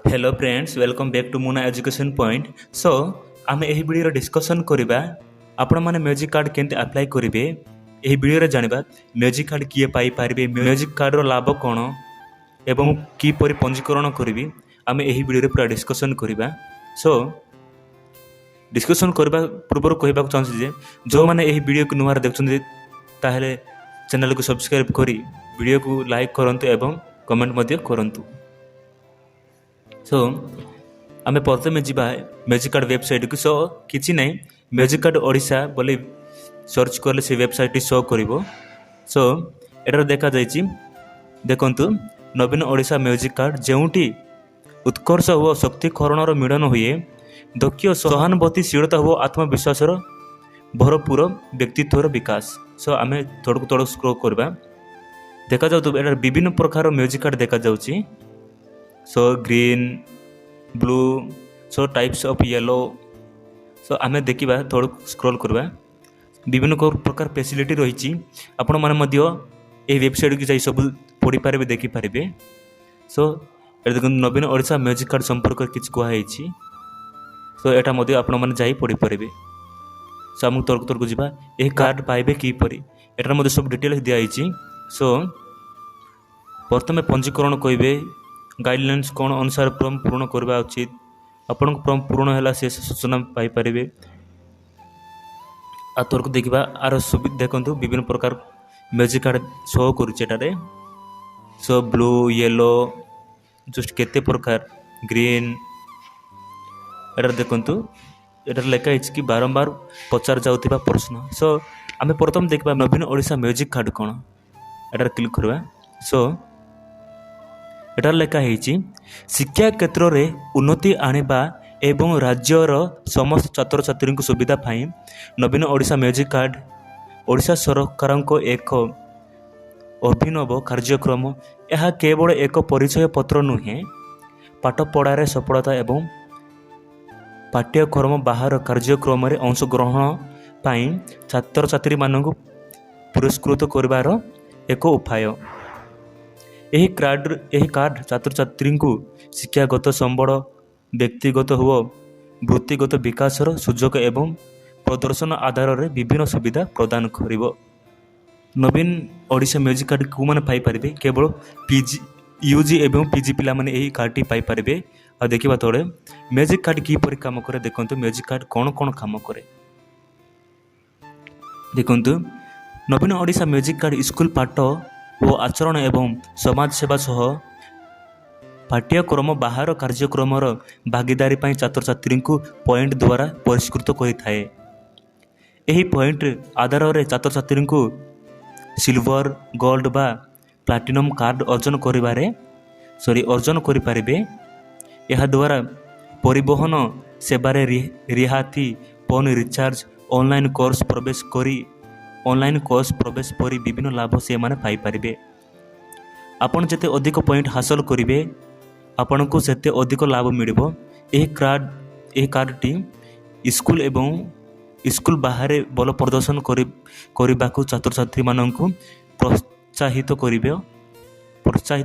Hello friends, welcome back to Muna education point. So आम यही video discussion करवा आपण मैंने म्यूजिक कार्ड केंते अप्लाई करेंगे। यही वीडियो जानिबा म्यूजिक कार्ड किए पाई पारिबे, म्यूजिक कार्ड लाभ कौन एवं किपरि पंजीकरण करी आम यही वीडियो पूरा डिस्कसन करवा। सो डिस्कसन करने पूर्व कहवाक चाहूँगी जो मैंने यही वीडियो को नुआ देखते ताहले चैनल को सब्सक्राइब करी वीडियो को लाइक करंतु एवं कमेंट मध्य करंतु। सो आम प्रथम जा म्यूजिक कार्ड वेबसाइट को। सो किसी ना म्यूजिक कार्ड ओडिशा बोली सर्च कले से वेबसाइट शो कर। सो एटार देखा देखु नवीन ओडिशा म्यूजिक कार्ड जोटी उत्कर्ष हो शक्तिकरणर मिलन हुए, दक्ष सहानुभूतिशीलता हो आत्मविश्वास भरपूर व्यक्तित्वर विकास। सो आम थोड़ा थोड़ा स्क्रोल करवा देखा जाए विभिन्न प्रकार म्यूजिक कार्ड देखा जाउची। So green blue so types of yellow. So आम देखा थोड़ा स्क्रॉल करवा विभिन्न प्रकार फैसिलिटी रही आपण मैंने वेबसाइट की जाई सब पढ़ी पारे देखिपारे। सो देखो नवीन ओडिशा म्यूजिक कार्ड संपर्क किसी कहुई। सो यहाँ आपण मैंने जाई पढ़ी पारे। सो आमको तर्क तर्क जा यह कार्ड पाइबे किपरि एटार सब डिटेल दिखाई। सो प्रथम पंजीकरण कहे गाइडलाइंस कौन अनुसार फॉर्म पूर्ण करवा उचित, आपण फॉर्म पूर्ण है से सूचना पाइपर। आ तर्क देखा आर सुविधा देखो विभिन्न प्रकार म्यूजिक कार्ड शो करुचे। सो ब्लू येलो जस्ट केते प्रकार ग्रीन एटार देखु एटार लेखा कि बारंबार पचार जाउथिबा प्रश्न। सो आम प्रथम देखा नवीन ओडिशा म्यूजिक कार्ड कौन एटार क्लिक करवा। सो एटार लेखा है शिक्षा क्षेत्र में उन्नति आनिबा एवं राज्यर समस्त छात्र छात्री को सुविधा पाई नवीन ओडिशा म्यूजिक कार्ड ओडिशा सरकार को एक अभिनव कार्यक्रम। यह केवल एक परिचय पत्र नुहे, पाठ पढ़ार सफलता एवं पाठ्यक्रम बाहर कार्यक्रम में अंशग्रहण पाई छात्र छात्री मानक पुरस्कृत करिवार एक उपाय। यही कार्ड छात्र छात्री को शिक्षागत संबल, व्यक्तिगत हो वृत्तिगत विकास सुजोग एवं प्रदर्शन आधार में विभिन्न सुविधा प्रदान करिवो। नवीन ओडिशा म्यूजिक कार्ड को मैंने पाइपर केवल पीजी यूजी एवं पीजी पिला माने यही कार्ड पाई पारे। आ देखा तले म्यूजिक कार्ड किपरि काम करे देखो म्यूजिक कार्ड कौन कौन काम करे देखु। नवीन ओडिशा म्यूजिक कार्ड स्कूल पाठ ओ आचरण एवं समाज सेवा सह पाठ्यक्रम बाहर कार्यक्रम भागीदारी छात्र छात्री को पॉइंट द्वारा पुरस्कृत करें। यही पॉइंट आधार में छात्र छात्री को सिल्वर गोल्ड बा प्लाटिनम कार्ड अर्जन करें। यह द्वारा परिवहन सेवार रिहाती, फोन रिचार्ज, ऑनलाइन कोर्स प्रवेश परी विभिन्न लाभ से माने पाई पारिबे। आपण जते अधिक पॉइंट हासिल करिवे आपण को सेते अधिक लाभ मिलिबो। यह कार्ड टी स्कूल एवं स्कूल बाहर बल प्रदर्शन करने को छात्र छात्री मानक प्रोत्साहित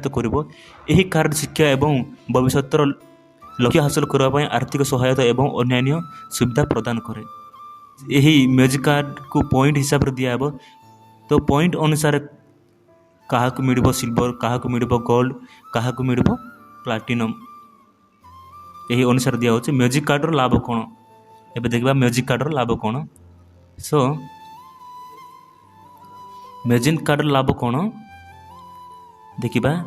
करिबो। यही कार्ड शिक्षा एवं भविष्यतर लक्ष्य हासिल करने आर्थिक सहायता एवं अन्य सुविधा प्रदान करे। यही म्यूजिक कार्ड को पॉइंट हिसाब से दिया तो पॉइंट अनुसार क्या मिल सिल्वर, क्या मिल गोल्ड, क्या मिल प्लाटिनम, यही अनुसार दिया होचे। म्यूजिक कार्ड लाभ कौन एबे देखबा म्यूजिक कार्ड लाभ कौन। सो म्यूजिक कार्ड लाभ कौन देखा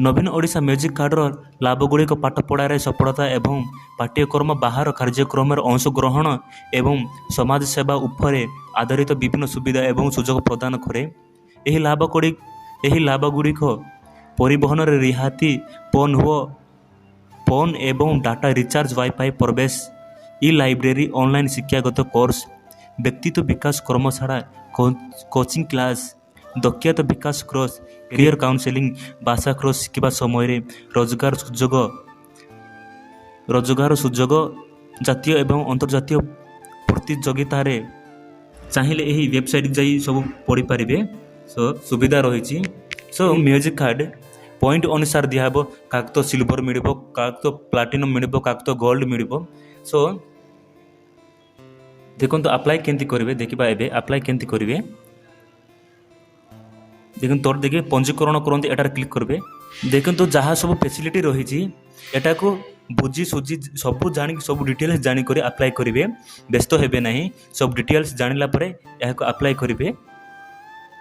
नवीन ओडिशा म्यूजिक कार्ड लाभ गुड़िक पाठ पढ़ार सफलता एवं पाठ्यक्रम बाहर कार्यक्रम अंशग्रहण एवं समाज सेवा उपरे आधारित विभिन्न सुविधा एवं सुजोग प्रदान करे। यही लाभ गुड़िक परिवहन रिहाती, फोन एवं डाटा रिचार्ज, वाईफाई प्रवेश, ई लाइब्रेरी, ऑनलाइन शिक्षागत कोर्स, व्यक्तित्व विकास कर्मशाला, कोचिंग क्लास, दक्षता विकास कोर्स, करियर काउंसलिंग, भाषा कोर्स शिखा समय रोजगार सुजोग, जातीय एवं अंतर्जातीय प्रतियोगितार चाहिए यही वेबसाइट जाई सब पढ़ी पारे। सो सुविधा रही। सो म्यूजिक कार्ड पॉइंट अनुसार दिहब क्या तो सिल्वर मिल क्या तो प्लाटिनम मिल क्या तो गोल्ड मिल सो देखो अप्लाई केमती करेंगे देखा एवं अप्लाई केमती करेंगे देखो तोर देखिए पंजीकरण करते एटार क्लिक करेंगे देखो जहाँ सब फैसिलिटी रही एटा को बुझी सुझी सब जान सब डिटेल्स जानिक अप्लाई करेंगे व्यस्त हेबे नहीं सब डिटेल्स जानिला परे यहाँ को अप्लाई करेंगे।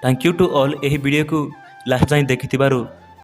थैंक यू टू ऑल यही वीडियो को लास्ट जाए देखि